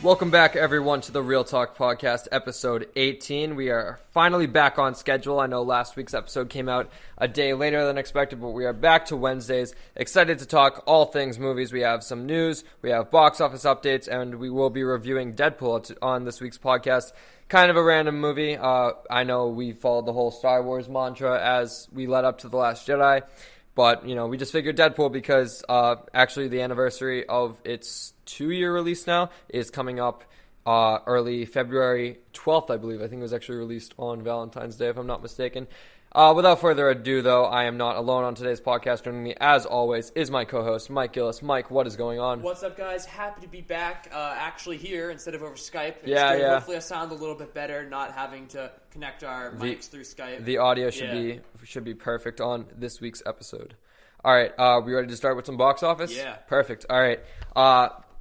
Welcome back, everyone, to the Real Talk Podcast, episode 18. We are finally back on schedule. I know last week's episode came out a day later than expected, but we are back to Wednesdays. Excited to talk all things movies. We have some news, we have box office updates, and we will be reviewing Deadpool on this week's podcast. Kind of a random movie. I know we followed the whole Star Wars mantra as we led up to The Last Jedi. But, we just figured Deadpool because actually the anniversary of its 2-year release now is coming up early February 12th, I believe. I think it was actually released on Valentine's Day, if I'm not mistaken. Without further ado, though, I am not alone on today's podcast. Joining me, as always, is my co-host, Mike Gillis. Mike, what is going on? What's up, guys? Happy to be back, actually here instead of over Skype. It's yeah. Hopefully I sound a little bit better, not having to connect our mics through Skype. The audio should be perfect on this week's episode. All right, we ready to start with some box office? Yeah. Perfect. All right.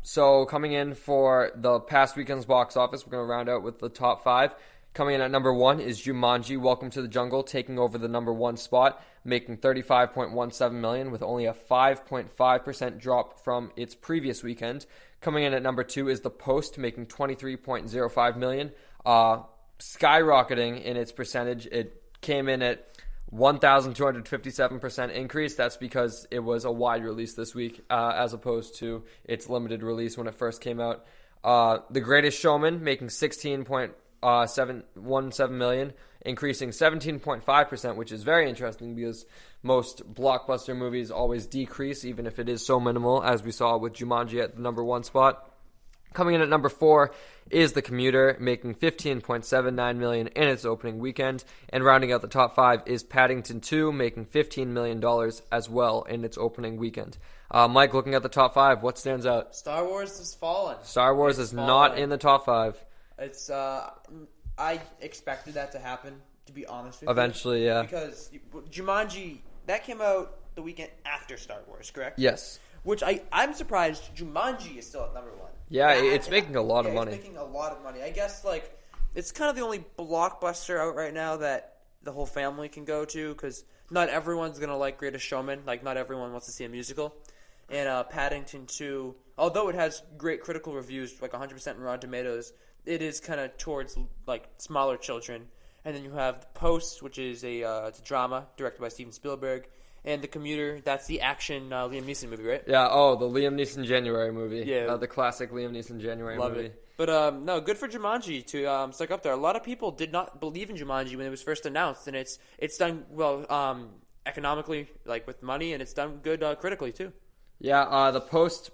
So coming in for the past weekend's box office, we're going to round out with the top 5. Coming in at number 1 is Jumanji, Welcome to the Jungle, taking over the number 1 spot, making $35.17 million with only a 5.5% drop from its previous weekend. Coming in at number 2 is The Post, making $23.05 million, skyrocketing in its percentage. It came in at 1,257% increase. That's because it was a wide release this week as opposed to its limited release when it first came out. The Greatest Showman, making $16.17 million, increasing 17.5%, which is very interesting because most blockbuster movies always decrease, even if it is so minimal, as we saw with Jumanji at the number 1 spot. Coming in at number 4 is The Commuter, making $15.79 million in its opening weekend. And rounding out the top 5 is Paddington 2, making $15 million as well in its opening weekend. Mike, looking at the top 5, what stands out? Star Wars has fallen. Star Wars is not in the top 5. It's I expected that to happen, to be honest with you. Eventually, yeah. Because Jumanji, that came out the weekend after Star Wars, correct? Yes. Which I'm surprised Jumanji is still at number 1. Yeah, it's making a lot of money. It's making a lot of money. I guess, it's kind of the only blockbuster out right now that the whole family can go to, because not everyone's going to like Greatest Showman. Not everyone wants to see a musical. And Paddington 2, although it has great critical reviews, 100% in Rotten Tomatoes, it is kind of towards, smaller children. And then you have The Post, which is it's a drama directed by Steven Spielberg. And The Commuter, that's the action Liam Neeson movie, right? Yeah, the Liam Neeson January movie. Yeah. The classic Liam Neeson January movie. Love it. But, no, good for Jumanji to stick up there. A lot of people did not believe in Jumanji when it was first announced, and it's done well economically, with money, and it's done good critically, too. Yeah, The Post,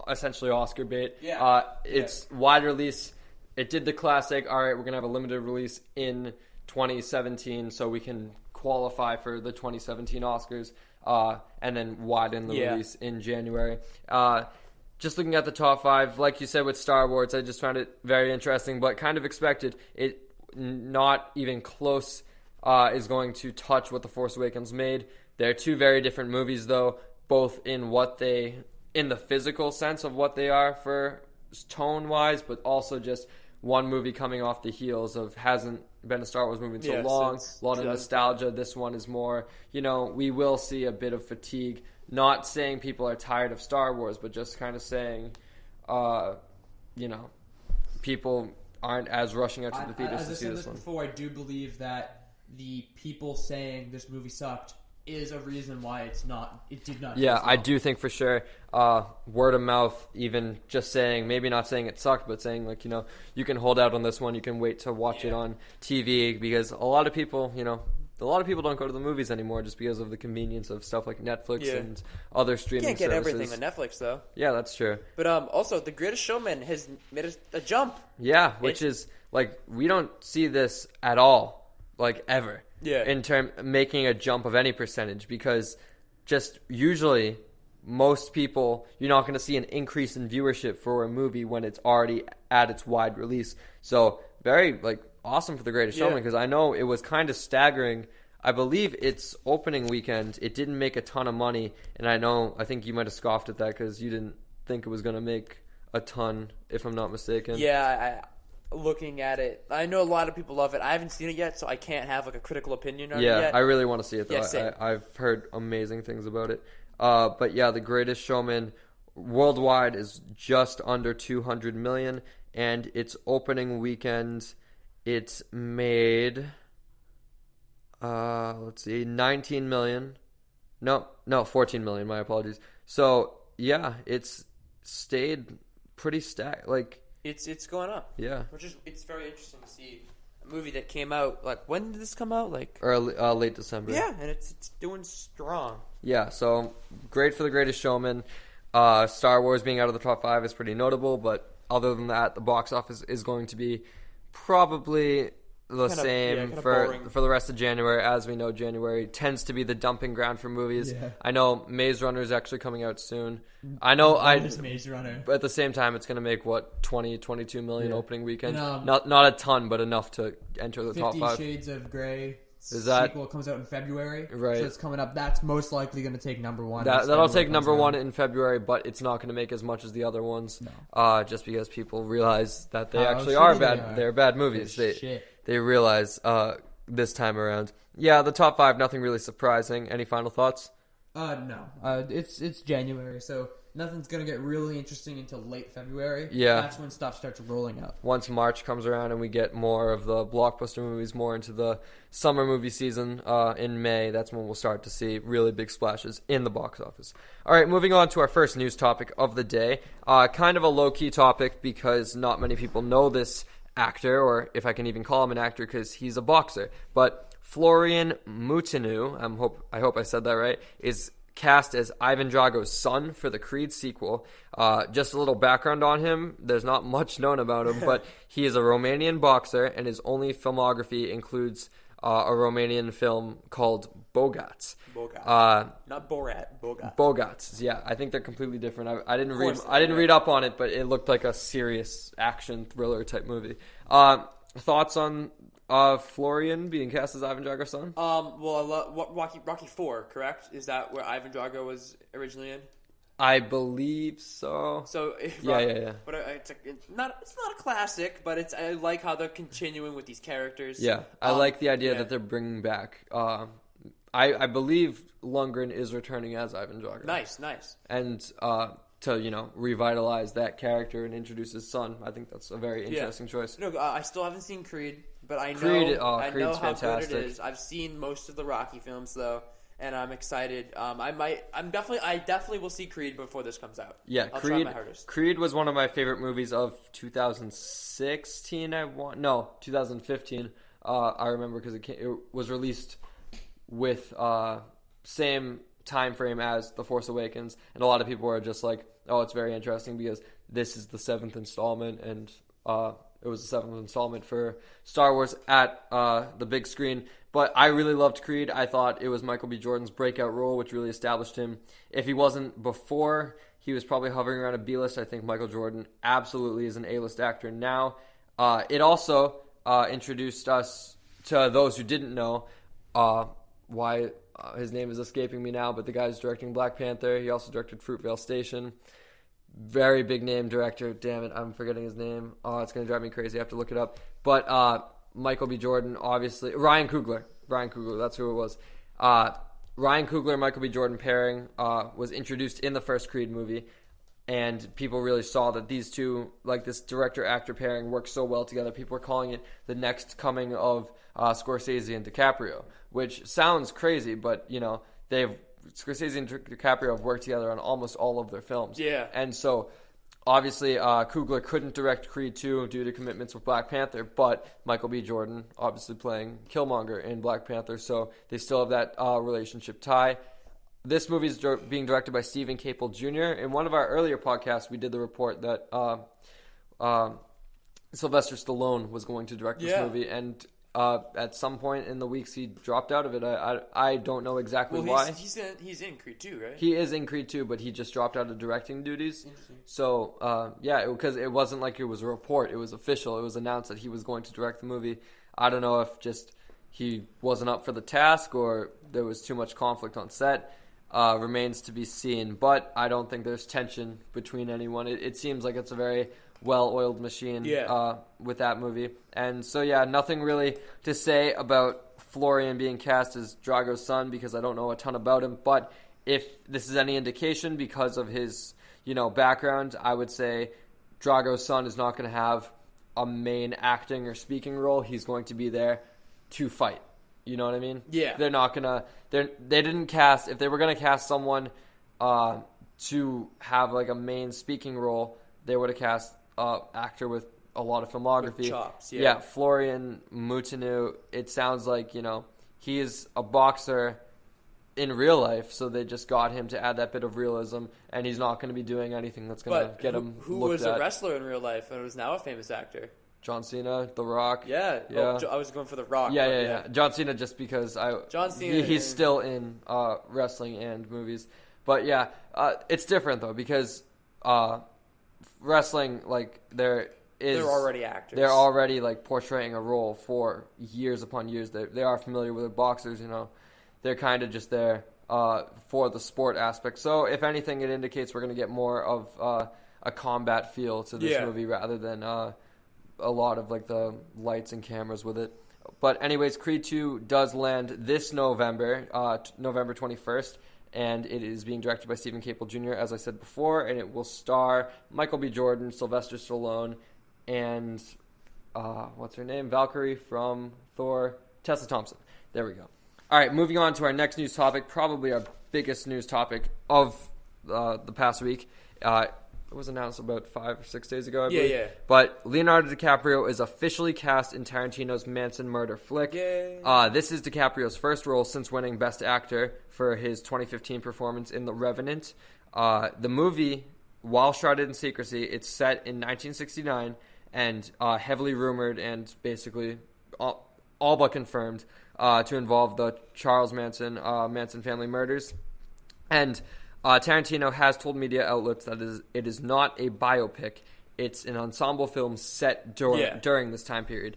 essentially Oscar bait. Yeah. It's wide release. It did the classic, all right, we're going to have a limited release in 2017 so we can qualify for the 2017 Oscars, and then widen the release in January. Just looking at the top 5, like you said with Star Wars, I just found it very interesting, but kind of expected. It not even close is going to touch what The Force Awakens made. They're two very different movies, though, both in the physical sense of what they are for tone-wise, but also just one movie coming off the heels of hasn't been a Star Wars movie in so long. A lot of nostalgia. This one is more, we will see a bit of fatigue. Not saying people are tired of Star Wars, but just kind of saying, people aren't as rushing out to the theaters to see this one. Before, I do believe that the people saying this movie sucked is a reason why it did not. Yeah, I do think for sure. Word of mouth, even just saying, maybe not saying it sucked, but saying you can hold out on this one. You can wait to watch it on TV, because a lot of people, don't go to the movies anymore just because of the convenience of stuff like Netflix and other streaming services. You can't get everything on Netflix, though. Yeah, that's true. But also, The Greatest Showman has made a jump. Yeah, which is we don't see this at all, ever. Yeah. In making a jump of any percentage, because just usually most people, you're not going to see an increase in viewership for a movie when it's already at its wide release. So very awesome for The Greatest Showman, because I know it was kind of staggering. I believe its opening weekend, it didn't make a ton of money, and I think you might have scoffed at that because you didn't think it was going to make a ton, if I'm not mistaken. Yeah, looking at it, I know a lot of people love it. I haven't seen it yet, so I can't have a critical opinion on it yet. Yeah, I really want to see it, though. Yeah, same. I've heard amazing things about it. But yeah, The Greatest Showman worldwide is just under 200 million, and its opening weekend, it's made 19 million. No, 14 million. My apologies. So yeah, it's stayed pretty stacked. Like it's going up. Yeah, it's very interesting to see a movie that came out like, when did this come out? Like early late December. Yeah, and it's doing strong. Yeah, so great for The Greatest Showman. Star Wars being out of the top 5 is pretty notable, but other than that, the box office is going to be probably the same for the rest of January. As we know, January tends to be the dumping ground for movies. Yeah. I know Maze Runner is actually coming out soon. I know Maze Runner. But at the same time, it's going to make 22 million opening weekend. Not a ton, but enough to enter the top 5. 50 Shades of Grey. Sequel comes out in February, right? So it's coming up. That's most likely going to take number one. That'll take number one in February, but it's not going to make as much as the other ones. No. Just because people realize that they actually are bad. They're bad movies. They realize this time around. Yeah, the top 5, nothing really surprising. Any final thoughts? No. It's January, so nothing's going to get really interesting until late February. Yeah. That's when stuff starts rolling out. Once March comes around and we get more of the blockbuster movies, more into the summer movie season in May, that's when we'll start to see really big splashes in the box office. All right, moving on to our first news topic of the day. Kind of a low-key topic because not many people know this actor, or if I can even call him an actor because he's a boxer. But Florian Mutinu, I hope I said that right, is cast as Ivan Drago's son for the Creed sequel. Just a little background on him. There's not much known about him, but he is a Romanian boxer, and his only filmography includes a Romanian film called Bogats. Not Borat. Bogats. Yeah, I think they're completely different. I didn't read up on it, but it looked like a serious action thriller type movie. Thoughts on Florian being cast as Ivan Drago's son? Well, I love Rocky 4, correct? Is that where Ivan Drago was originally in? I believe so. So yeah. But it's not a classic, but I like how they're continuing with these characters. Yeah, I like the idea that they're bringing back. I believe Lundgren is returning as Ivan Drago. Nice. And to revitalize that character and introduce his son, I think that's a very interesting choice. No, I still haven't seen Creed, but I know Creed's how fantastic. good it is. I've seen most of the Rocky films though, and I'm excited. I definitely will see Creed before this comes out. Yeah, I'll try my hardest. Creed was one of my favorite movies of 2016. 2015. I remember because it was released with same time frame as The Force Awakens, and a lot of people were just like, oh, it's very interesting because this is the 7th installment, and it was the 7th installment for Star Wars at the big screen. But I really loved Creed. I thought it was Michael B. Jordan's breakout role, which really established him. If he wasn't before, he was probably hovering around a B-list. I think Michael Jordan absolutely is an A-list actor now. It also introduced us to those who didn't know why his name is escaping me now, but the guy who's directing Black Panther. He also directed Fruitvale Station. Very big name director. Damn it, I'm forgetting his name. Oh, it's going to drive me crazy. I have to look it up. But Michael B. Jordan, obviously. Ryan Coogler, that's who it was. Ryan Coogler and Michael B. Jordan pairing was introduced in the first Creed movie. And people really saw that these two, like this director-actor pairing, work so well together. People are calling it the next coming of Scorsese and DiCaprio, which sounds crazy, but, Scorsese and DiCaprio have worked together on almost all of their films. Yeah. And so, obviously, Coogler couldn't direct Creed 2 due to commitments with Black Panther, but Michael B. Jordan, obviously playing Killmonger in Black Panther, so they still have that relationship tie. This movie is being directed by Stephen Caple Jr. In one of our earlier podcasts, we did the report that Sylvester Stallone was going to direct this movie, and at some point in the weeks he dropped out of it. I don't know exactly why. He's in Creed 2, right? He is in Creed 2, but he just dropped out of directing duties. So, because it wasn't like it was a report. It was official. It was announced that he was going to direct the movie. I don't know if just he wasn't up for the task or there was too much conflict on set. Remains to be seen, but I don't think there's tension between anyone. It seems like it's a very well-oiled machine with that movie. And so, nothing really to say about Florian being cast as Drago's son because I don't know a ton about him. But if this is any indication because of his, background, I would say Drago's son is not going to have a main acting or speaking role. He's going to be there to fight. You know what I mean? Yeah. They're not going to... They didn't cast... If they were going to cast someone to have like a main speaking role, they would have cast an actor with a lot of filmography. With chops, yeah. Florian Mutinu, it sounds like, he is a boxer in real life, so they just got him to add that bit of realism, and he's not going to be doing anything that's going to get him who looked was at. a wrestler in real life and was now a famous actor? John Cena, The Rock. Yeah. Yeah. Oh, I was going for The Rock. Yeah. John Cena, just because John Cena, he's still in wrestling and movies. But yeah, it's different though, because wrestling, like, they're already actors. They're already like portraying a role for years upon years. They are familiar with the boxers, They're kind of just there for the sport aspect. So if anything, it indicates we're going to get more of a combat feel to this movie rather than a lot of like the lights and cameras with it. But anyways, Creed 2 does land this November, November 21st. And it is being directed by Stephen Caple Jr., as I said before, and it will star Michael B. Jordan, Sylvester Stallone, and what's her name? Valkyrie from Thor, Tessa Thompson. There we go. All right, moving on to our next news topic, probably our biggest news topic of the past week. It was announced about 5 or 6 days ago, I believe. Yeah. But Leonardo DiCaprio is officially cast in Tarantino's Manson murder flick. Yay. This is DiCaprio's first role since winning Best Actor for his 2015 performance in The Revenant. The movie, while shrouded in secrecy, it's set in 1969 and heavily rumored and basically all but confirmed to involve the Charles Manson family murders. And Tarantino has told media outlets that it is not a biopic. It's an ensemble film set during this time period.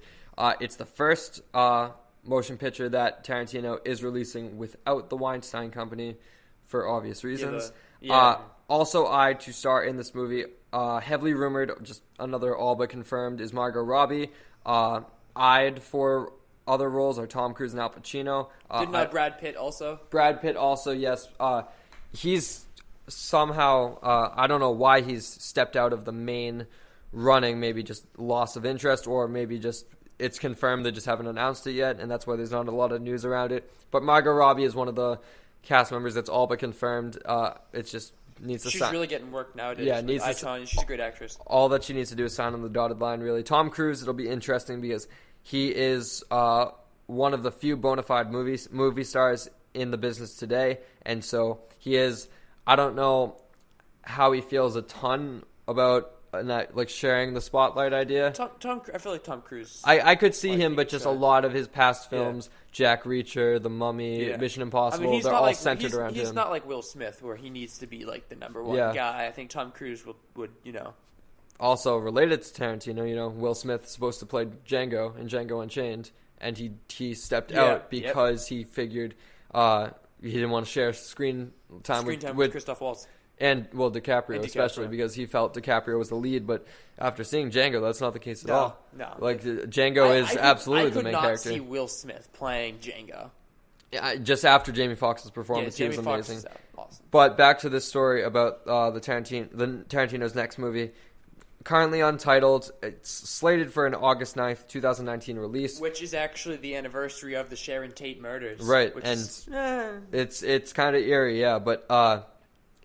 It's the first motion picture that Tarantino is releasing without the Weinstein Company for obvious reasons. Also eyed to star in this movie, heavily rumored, just another all but confirmed, is Margot Robbie. Eyed for other roles are Tom Cruise and Al Pacino. Didn't Brad Pitt also? Brad Pitt also, yes. He's somehow, I don't know why he's stepped out of the main running, maybe just loss of interest, or maybe just it's confirmed they just haven't announced it yet, and that's why there's not a lot of news around it. But Margot Robbie is one of the cast members that's all but confirmed. It just needs to sign. She's really getting work nowadays. Yeah, she's a great actress. All that she needs to do is sign on the dotted line, really. Tom Cruise, it'll be interesting because he is one of the few bona fide movie stars in the business today, and so he is. I don't know how he feels a ton about like sharing the spotlight idea. I feel like Tom Cruise. I could see him, but just a lot of his past films, Jack Reacher, The Mummy, Mission Impossible, they're all centered around him. He's not like Will Smith, where he needs to be like the number one guy. I think Tom Cruise would. Also related to Tarantino, Will Smith is supposed to play Django in Django Unchained, and he stepped out because he figured he didn't want to share screen time with Christoph Waltz. And, DiCaprio, especially, because he felt DiCaprio was the lead. But after seeing Django, that's not the case at all. No. Like, Django is absolutely the main character. I could not see Will Smith playing Django. Yeah, just after Jamie Foxx's performance, he was amazing. Foxx is awesome. But back to this story about the Tarantino's next movie. Currently untitled. It's slated for an August 9th, 2019 release. Which is actually the anniversary of the Sharon Tate murders. Right, it's kind of eerie, yeah. But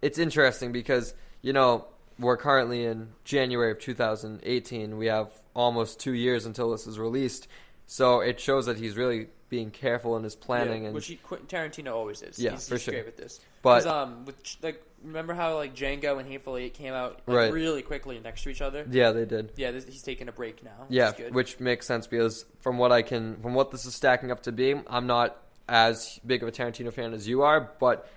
it's interesting because, we're currently in January of 2018. We have almost 2 years until this is released. So it shows that he's really being careful in his planning. Which Quentin Tarantino always is. Yeah, he's for sure. Great with this. But remember how Django and Hateful Eight came out really quickly next to each other? Yeah, they did. Yeah, he's taking a break now. Yeah, which makes sense because from what this is stacking up to be, I'm not as big of a Tarantino fan as you are, but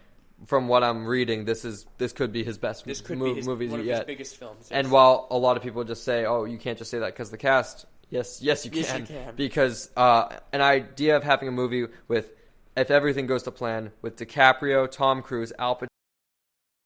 from what I'm reading, this could be his best movie one of yet. his biggest films. Yes. And while a lot of people just say, "Oh, you can't just say that because the cast," yes, you can. Yes, you can. Because an idea of having a movie with, if everything goes to plan, with DiCaprio, Tom Cruise, Al Pacino,